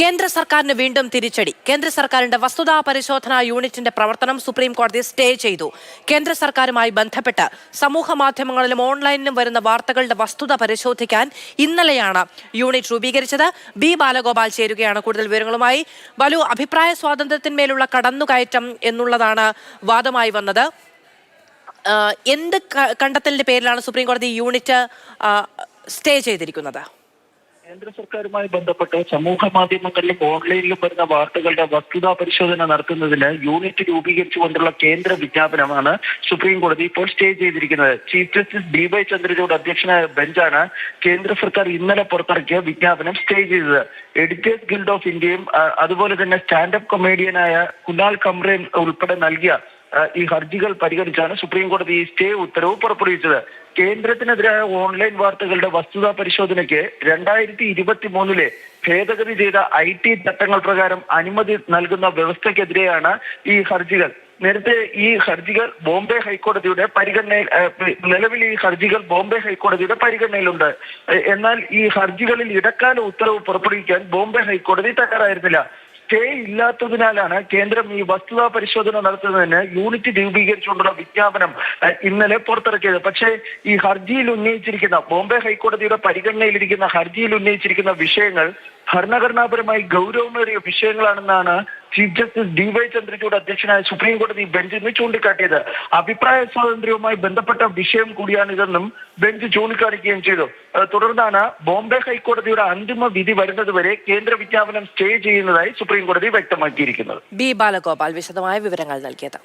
കേന്ദ്ര സർക്കാരിന് വീണ്ടും തിരിച്ചടി. കേന്ദ്ര സർക്കാരിന്റെ വസ്തുതാ പരിശോധനാ യൂണിറ്റിന്റെ പ്രവർത്തനം സുപ്രീം കോടതി സ്റ്റേ ചെയ്തു. കേന്ദ്ര സർക്കാരുമായി ബന്ധപ്പെട്ട് സമൂഹ മാധ്യമങ്ങളിലും ഓൺലൈനിലും വരുന്ന വാർത്തകളുടെ വസ്തുത പരിശോധിക്കാൻ ഇന്നലെയാണ് യൂണിറ്റ് രൂപീകരിച്ചത്. ബി ബാലഗോപാൽ ചേരുകയാണ് കൂടുതൽ വിവരങ്ങളുമായി. ബാലു, അഭിപ്രായ സ്വാതന്ത്ര്യത്തിന്മേലുള്ള കടന്നുകയറ്റം എന്നുള്ളതാണ് വാദമായി വന്നത്. എന്ത് കണ്ടെത്തലിന്റെ പേരിലാണ് സുപ്രീം കോടതി യൂണിറ്റ് സ്റ്റേ ചെയ്തിരിക്കുന്നത്? കേന്ദ്ര സർക്കാരുമായി ബന്ധപ്പെട്ട് സമൂഹ മാധ്യമങ്ങളിലും ഓൺലൈനിലും വരുന്ന വാർത്തകളുടെ വസ്തുതാ പരിശോധന നടത്തുന്നതിന് യൂണിറ്റ് രൂപീകരിച്ചുകൊണ്ടുള്ള കേന്ദ്ര വിജ്ഞാപനമാണ് സുപ്രീം കോടതി ഇപ്പോൾ സ്റ്റേ ചെയ്തിരിക്കുന്നത്. ചീഫ് ജസ്റ്റിസ് DY ചന്ദ്രചൂഡ് അധ്യക്ഷനായ ബെഞ്ചാണ് കേന്ദ്ര സർക്കാർ ഇന്നലെ പുറത്തിറക്കിയ വിജ്ഞാപനം സ്റ്റേ ചെയ്തത്. എഡിറ്റേഴ്സ് ഗിൽഡ് ഓഫ് ഇന്ത്യയും അതുപോലെ തന്നെ സ്റ്റാൻഡപ്പ് കൊമേഡിയനായ കുനാൽ കംറേൻ ഉൾപ്പെടെ നൽകിയ ഈ ഹർജികൾ പരിഗണിച്ചാണ് സുപ്രീം കോടതി ഈ സ്റ്റേ ഉത്തരവ് പുറപ്പെടുവിച്ചത്. കേന്ദ്രത്തിനെതിരായ ഓൺലൈൻ വാർത്തകളുടെ വസ്തുതാ പരിശോധനയ്ക്ക് 2023 ഭേദഗതി ചെയ്ത IT ചട്ടങ്ങൾ പ്രകാരം അനുമതി നൽകുന്ന വ്യവസ്ഥയ്ക്കെതിരെയാണ് ഈ ഹർജികൾ. നേരത്തെ ഈ ഹർജികൾ ബോംബെ ഹൈക്കോടതിയുടെ നിലവിൽ ഈ ഹർജികൾ ബോംബെ ഹൈക്കോടതിയുടെ പരിഗണനയിലുണ്ട്. എന്നാൽ ഈ ഹർജികളിൽ ഇടക്കാല ഉത്തരവ് പുറപ്പെടുവിക്കാൻ ബോംബെ ഹൈക്കോടതി തയ്യാറായിരുന്നില്ല. സ്റ്റേ ഇല്ലാത്തതിനാലാണ് കേന്ദ്രം ഈ വസ്തുതാ പരിശോധന നടത്തുന്നതിന് യൂണിറ്റ് രൂപീകരിച്ചുകൊണ്ടുള്ള വിജ്ഞാപനം ഇന്നലെ പുറത്തിറക്കിയത്. പക്ഷേ ഈ ഹർജിയിൽ ഉന്നയിച്ചിരിക്കുന്ന ബോംബെ ഹൈക്കോടതിയുടെ പരിഗണനയിലിരിക്കുന്ന ഹർജിയിൽ ഉന്നയിച്ചിരിക്കുന്ന വിഷയങ്ങൾ ഭരണഘടനാപരമായി ഗൗരവമേറിയ വിഷയങ്ങളാണെന്നാണ് ചീഫ് ജസ്റ്റിസ് DY ചന്ദ്രചൂഡ് അധ്യക്ഷനായ സുപ്രീം കോടതി ബെഞ്ച് ഇന്ന് ചൂണ്ടിക്കാട്ടിയത്. അഭിപ്രായ സ്വാതന്ത്ര്യവുമായി ബന്ധപ്പെട്ട വിഷയം കൂടിയാണിതെന്നും ബെഞ്ച് ചൂണ്ടിക്കാണിക്കുകയും ചെയ്തു. തുടർന്നാണ് ബോംബെ ഹൈക്കോടതിയുടെ അന്തിമ വിധി വരുന്നതുവരെ കേന്ദ്ര വിജ്ഞാപനം സ്റ്റേ ചെയ്യുന്നതായി സുപ്രീം കോടതി വ്യക്തമാക്കിയിരിക്കുന്നത്. ബി ബാലഗോപാൽ വിശദമായ വിവരങ്ങൾ നൽകിയത്.